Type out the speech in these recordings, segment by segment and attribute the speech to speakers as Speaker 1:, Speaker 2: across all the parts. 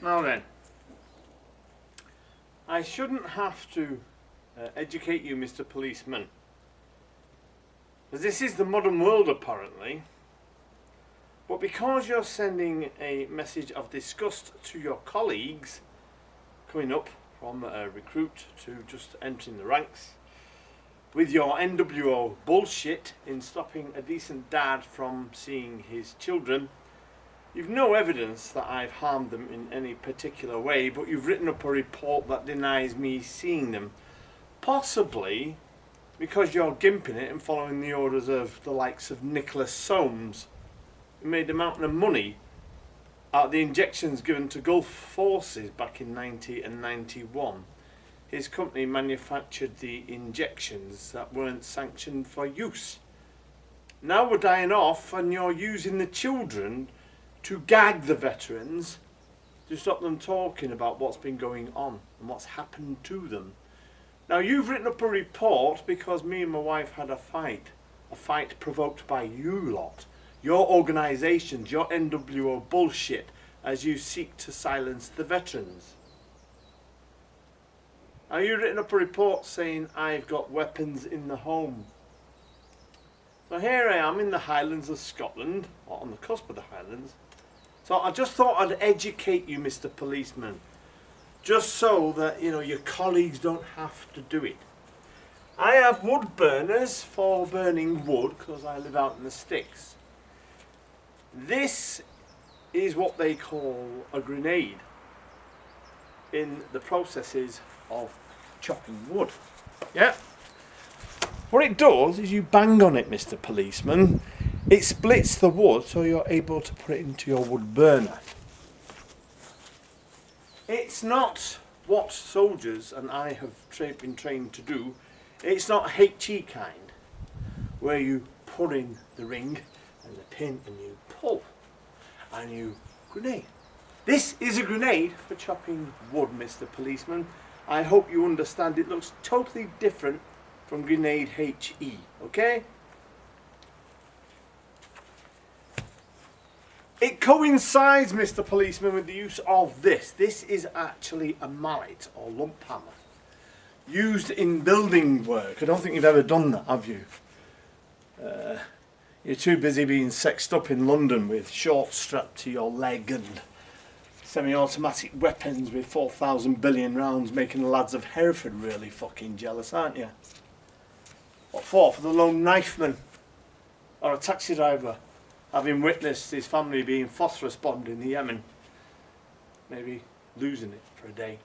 Speaker 1: Now then, I shouldn't have to educate you, Mr. Policeman, as this is the modern world apparently, but because you're sending a message of disgust to your colleagues coming up from a recruit to just entering the ranks, with your NWO bullshit in stopping a decent dad from seeing his children, you've no evidence that I've harmed them in any particular way, but you've written up a report that denies me seeing them. Possibly because you're gimping it and following the orders of the likes of Nicholas Soames, who made a mountain of money out of the injections given to Gulf forces back in 90 and 91. His company manufactured the injections that weren't sanctioned for use. Now we're dying off and you're using the children to gag the veterans to stop them talking about what's been going on and what's happened to them. Now you've written up a report because me and my wife had a fight provoked by you lot, your organisations, your NWO bullshit, as you seek to silence the veterans. Now you've written up a report saying I've got weapons in the home. So here I am in the Highlands of Scotland, or on the cusp of the Highlands. So I just thought I'd educate you, Mr. Policeman, just so that your colleagues don't have to do it. I have wood burners for burning wood because I live out in the sticks. This is what they call a grenade in the processes of chopping wood. Yeah. What it does is you bang on it, Mr. Policeman. It splits the wood so you're able to put it into your wood burner. It's not what soldiers and I have been trained to do. It's not HE kind, where you put in the ring and the pin and you pull and you grenade. This is a grenade for chopping wood, Mr. Policeman. I hope you understand it looks totally different from grenade HE, okay? It coincides, Mr. Policeman, with the use of this. This is actually a mallet or lump hammer used in building work. I don't think you've ever done that, have you? You're too busy being sexed up in London with shorts strapped to your leg and semi-automatic weapons with 4,000 billion rounds, making the lads of Hereford really fucking jealous, aren't you? What for? For the lone knifeman or a taxi driver having witnessed his family being phosphorus bombed in the Yemen, maybe losing it for a day.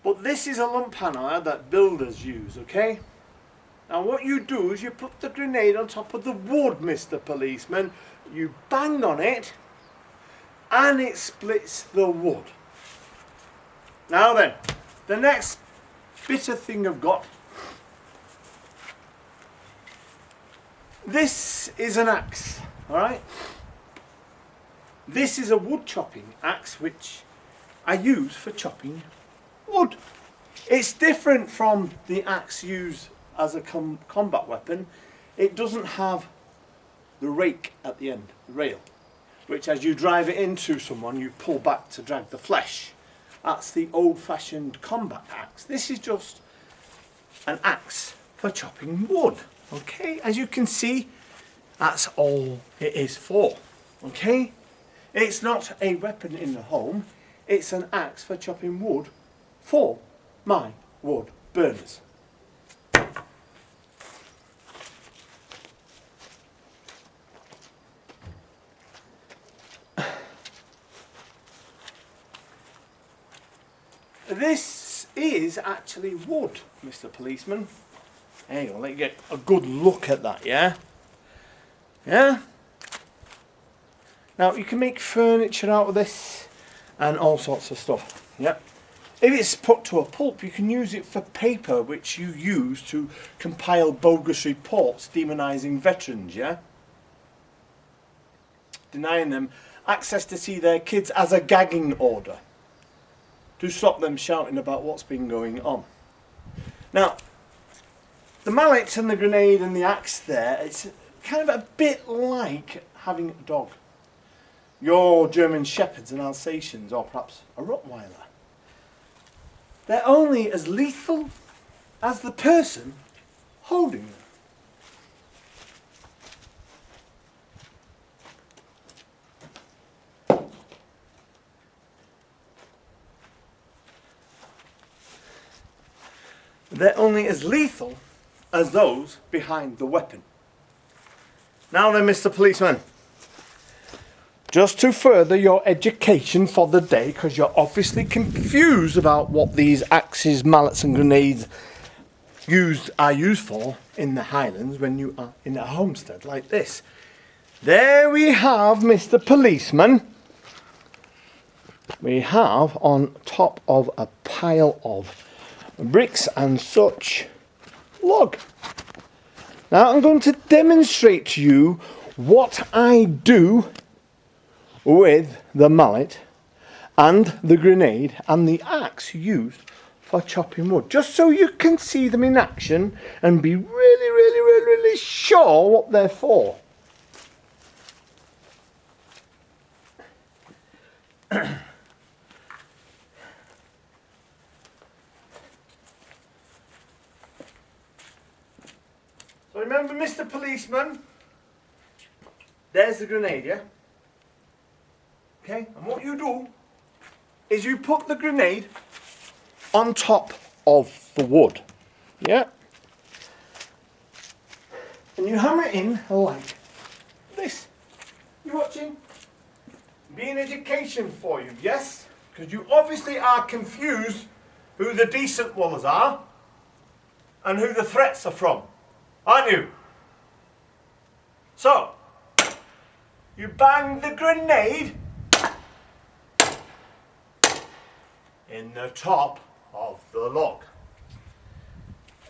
Speaker 1: But this is a lump hammer that builders use, okay? Now what you do is you put the grenade on top of the wood, Mr. Policeman, you bang on it, and it splits the wood. Now then, the next bit of thing I've got, this is an axe, alright? This is a wood chopping axe which I use for chopping wood. It's different from the axe used as a combat weapon. It doesn't have the rake at the end, the rail, which as you drive it into someone you pull back to drag the flesh. That's the old-fashioned combat axe. This is just an axe for chopping wood. Okay, as you can see, that's all it is for. Okay, it's not a weapon in the home, it's an axe for chopping wood for my wood burners. This is actually wood, Mr. Policeman. Hey, I'll let you get a good look at that, yeah? Yeah? Now, you can make furniture out of this and all sorts of stuff, yeah? If it's put to a pulp, you can use it for paper, which you use to compile bogus reports demonising veterans, yeah? Denying them access to see their kids as a gagging order, to stop them shouting about what's been going on. Now, the mallet and the grenade and the axe there, it's kind of a bit like having a dog. your German Shepherds and Alsatians, or perhaps a Rottweiler. They're only as lethal as the person holding them. They're only as lethal as those behind the weapon. Now then, Mr. Policeman, just to further your education for the day, because you're obviously confused about what these axes, mallets and grenades are used for in the Highlands when you are in a homestead like this. There we have, Mr. Policeman. We have on top of a pile of bricks and such log. Now I'm going to demonstrate to you what I do with the mallet and the grenade and the axe used for chopping wood, just so you can see them in action and be really sure what they're for. So remember, Mr. Policeman, there's the grenade, yeah? Okay, and what you do is you put the grenade on top of the wood, yeah? And you hammer it in like this. You watching? Be an education for you, yes? Because you obviously are confused who the decent ones are and who the threats are from, aren't you? So, you bang the grenade in the top of the log.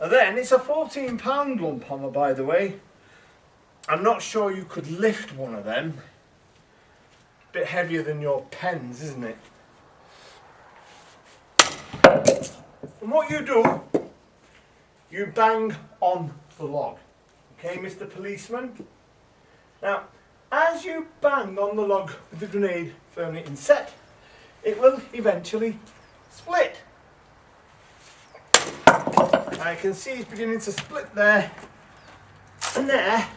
Speaker 1: And then, it's a 14-pound lump hammer, by the way. I'm not sure you could lift one of them. Bit heavier than your pens, isn't it? And what you do, you bang on the log. Okay, Mr. Policeman? Now, as you bang on the log with the grenade firmly inset, it will eventually split. I can see it's beginning to split there, and there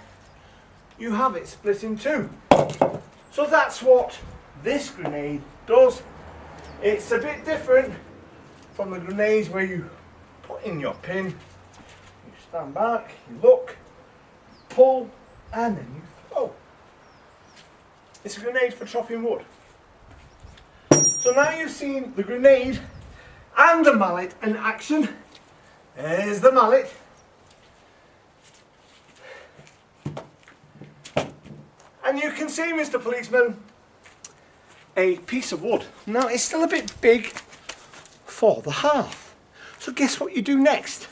Speaker 1: you have it split in two. So that's what this grenade does. It's a bit different from the grenades where you put in your pin, you stand back, you look, pull, and then you throw. It's a grenade for chopping wood. So now you've seen the grenade and the mallet in action. There's the mallet. And you can see, Mr. Policeman, a piece of wood. Now it's still a bit big for the hearth. So guess what you do next?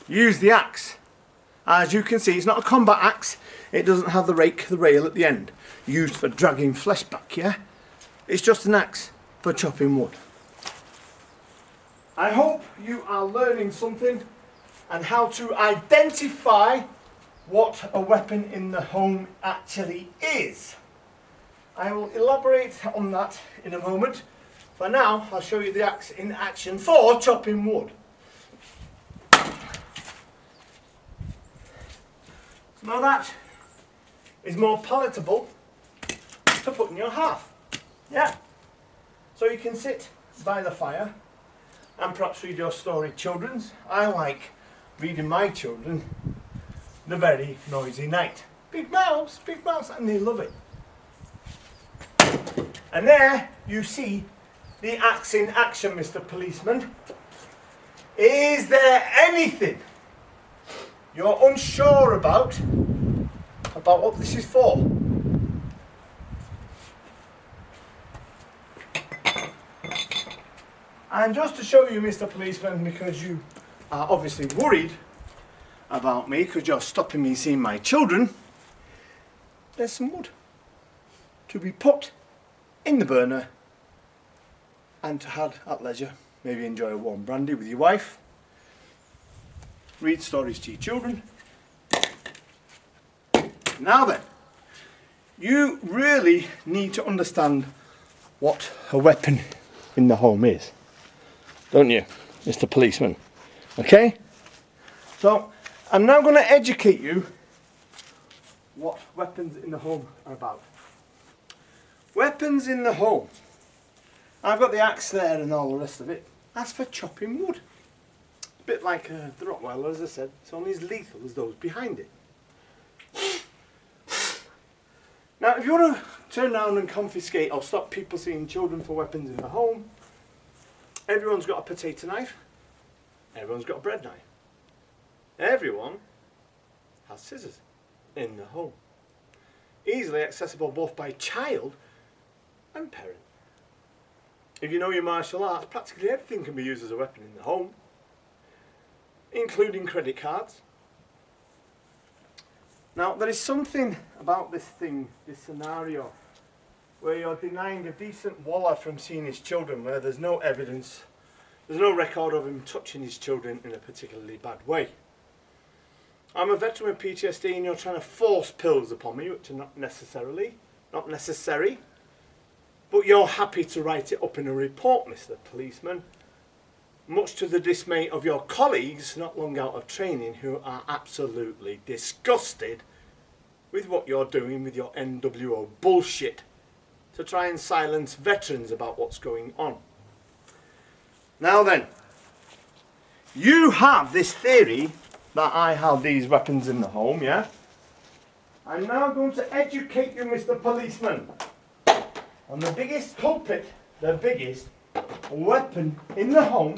Speaker 1: Use the axe. As you can see, it's not a combat axe. It doesn't have the rake, the rail at the end, used for dragging flesh back, yeah? It's just an axe for chopping wood. I hope you are learning something and how to identify what a weapon in the home actually is. I will elaborate on that in a moment. For now, I'll show you the axe in action for chopping wood. Now that is more palatable to put in your hearth. Yeah. So you can sit by the fire and perhaps read your story, children's. I like reading my children The Very Noisy Night. Big mouse, and they love it. And there you see the axe in action, Mr. Policeman. Is there anything you're unsure about what this is for? And just to show you, Mr. Policeman, because you are obviously worried about me because you're stopping me seeing my children, there's some wood to be put in the burner and to have at leisure, maybe enjoy a warm brandy with your wife, read stories to your children, Now then, you really need to understand what a weapon in the home is, don't you, Mr. Policeman? Okay? So, I'm now going to educate you what weapons in the home are about. Weapons in the home. I've got the axe there and all the rest of it. That's for chopping wood. A bit like the Rottweiler, as I said. It's only as lethal as those behind it. Now, if you want to turn around and confiscate or stop people seeing children for weapons in the home, everyone's got a potato knife. Everyone's got a bread knife. Everyone has scissors in the home. Easily accessible both by child and parent. If you know your martial arts, practically everything can be used as a weapon in the home, including credit cards. Now, there is something about this thing, this scenario, where you're denying a decent wallah from seeing his children, where there's no evidence, there's no record of him touching his children in a particularly bad way. I'm a veteran with PTSD and you're trying to force pills upon me, which are not necessary, but you're happy to write it up in a report, Mr. Policeman, much to the dismay of your colleagues not long out of training, who are absolutely disgusted with what you're doing with your NWO bullshit to try and silence veterans about what's going on. Now then, you have this theory that I have these weapons in the home, yeah? I'm now going to educate you, Mr. Policeman, on the biggest culprit, the biggest weapon in the home,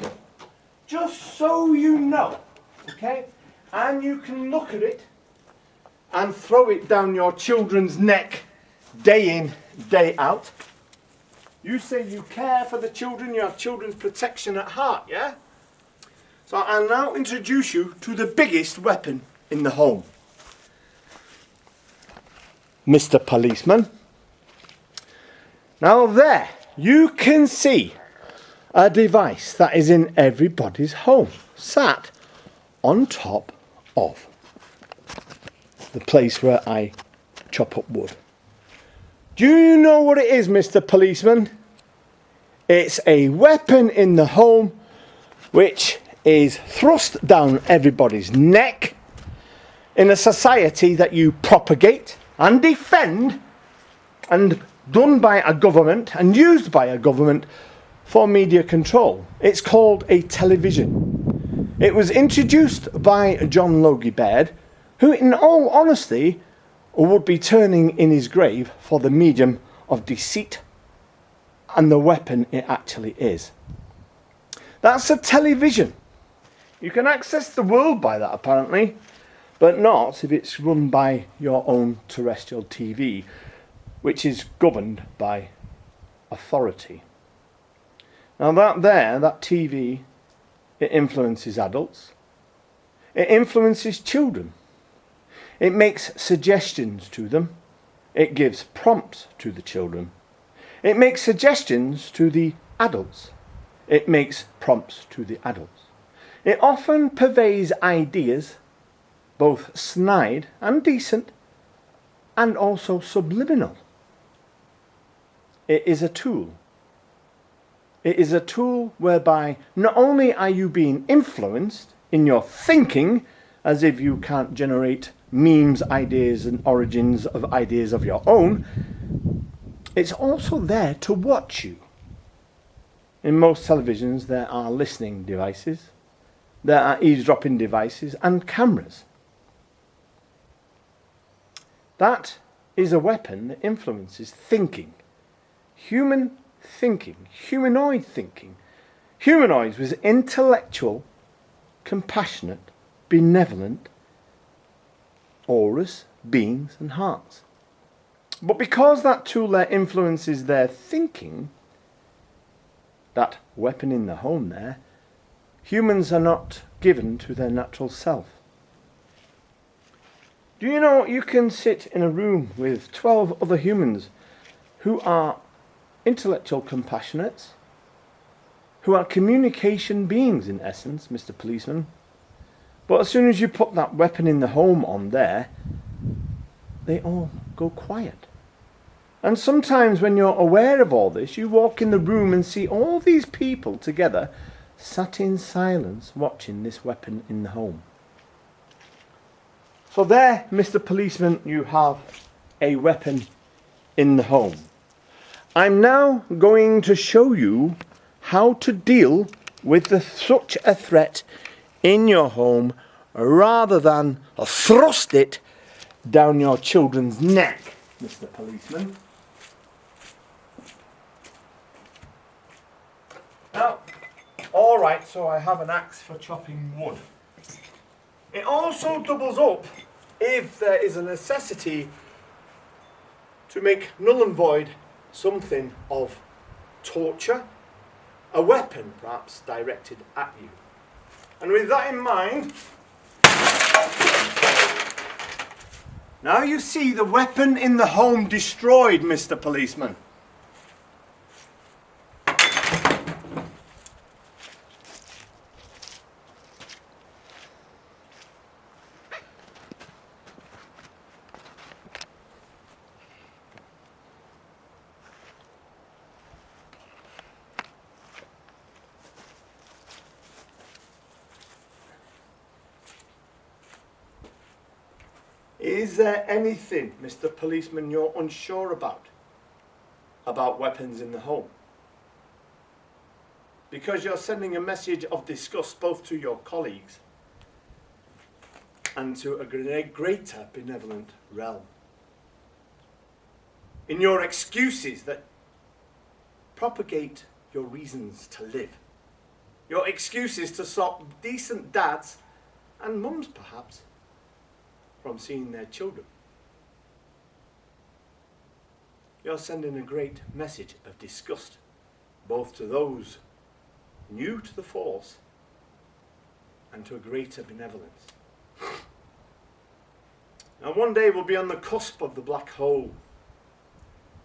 Speaker 1: just so you know, okay? And you can look at it and throw it down your children's neck day in, day out. You say you care for the children, you have children's protection at heart, yeah? So I'll now introduce you to the biggest weapon in the home. Mr. Policeman. Now there, you can see a device that is in everybody's home, sat on top of the place where I chop up wood. Do you know what it is, Mr. Policeman? It's a weapon in the home which is thrust down everybody's neck in a society that you propagate and defend, and done by a government and used by a government for media control. It's called a television. It was introduced by John Logie Baird, who in all honesty would be turning in his grave for the medium of deceit and the weapon it actually is. That's a television. You can access the world by that apparently, but not if it's run by your own terrestrial TV, which is governed by authority. Now that TV, it influences adults. It influences children. It makes suggestions to them. It gives prompts to the children. It makes suggestions to the adults. It makes prompts to the adults. It often purveys ideas, both snide and decent, and also subliminal. It is a tool. It is a tool whereby not only are you being influenced in your thinking, as if you can't generate memes, ideas and origins of ideas of your own, it's also there to watch you. In most televisions there are listening devices, there are eavesdropping devices and cameras. That is a weapon that influences thinking. Human thinking, humanoid thinking. Humanoids with intellectual, compassionate, benevolent auras, beings and hearts. But because that tool there influences their thinking, that weapon in the home there, humans are not given to their natural self. Do you know you can sit in a room with 12 other humans who are intellectual compassionates, who are communication beings in essence, Mr. Policeman, but as soon as you put that weapon in the home on there, they all go quiet. And sometimes when you're aware of all this, you walk in the room and see all these people together, sat in silence, watching this weapon in the home. So there, Mr. Policeman, you have a weapon in the home. I'm now going to show you how to deal with such a threat in your home rather than thrust it down your children's neck, Mr. Policeman. Now, alright, so I have an axe for chopping wood. It also doubles up if there is a necessity to make null and void something of torture, a weapon perhaps directed at you. And with that in mind, now you see the weapon in the home destroyed, Mr. Policeman. Is there anything, Mr. Policeman, you're unsure about weapons in the home? Because you're sending a message of disgust both to your colleagues and to a greater benevolent realm. In your excuses that propagate your reasons to live. Your excuses to stop decent dads and mums perhaps from seeing their children. You're sending a great message of disgust, both to those new to the force and to a greater benevolence. Now one day we'll be on the cusp of the black hole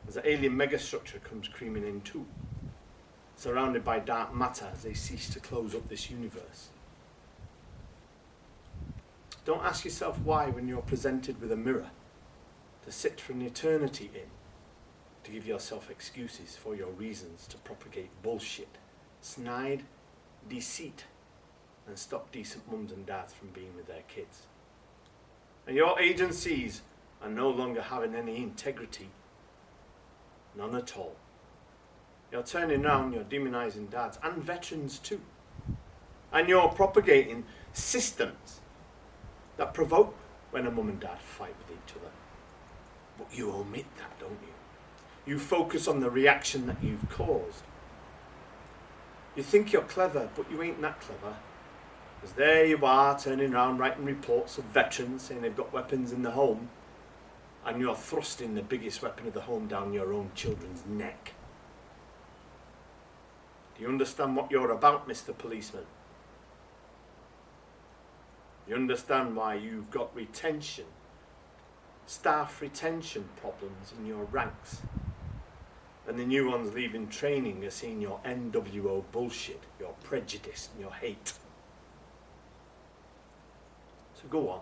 Speaker 1: as the alien megastructure comes creaming in too, surrounded by dark matter as they cease to close up this universe. Don't ask yourself why when you're presented with a mirror to sit for an eternity in, to give yourself excuses for your reasons to propagate bullshit, snide, deceit, and stop decent mums and dads from being with their kids. And your agencies are no longer having any integrity, none at all. You're turning around, you're demonizing dads and veterans too. And you're propagating systems that provoke when a mum and dad fight with each other. But you omit that, don't you? You focus on the reaction that you've caused. You think you're clever, but you ain't that clever. Because there you are, turning around, writing reports of veterans saying they've got weapons in the home, and you're thrusting the biggest weapon of the home down your own children's neck. Do you understand what you're about, Mr. Policeman? You understand why you've got retention, staff retention problems in your ranks. And the new ones leaving training are seeing your NWO bullshit, your prejudice and your hate. So go on.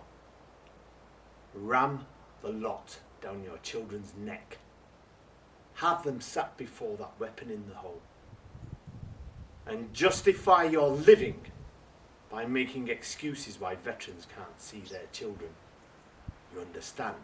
Speaker 1: Ram the lot down your children's neck. Have them sat before that weapon in the home. And justify your living by making excuses why veterans can't see their children. You understand?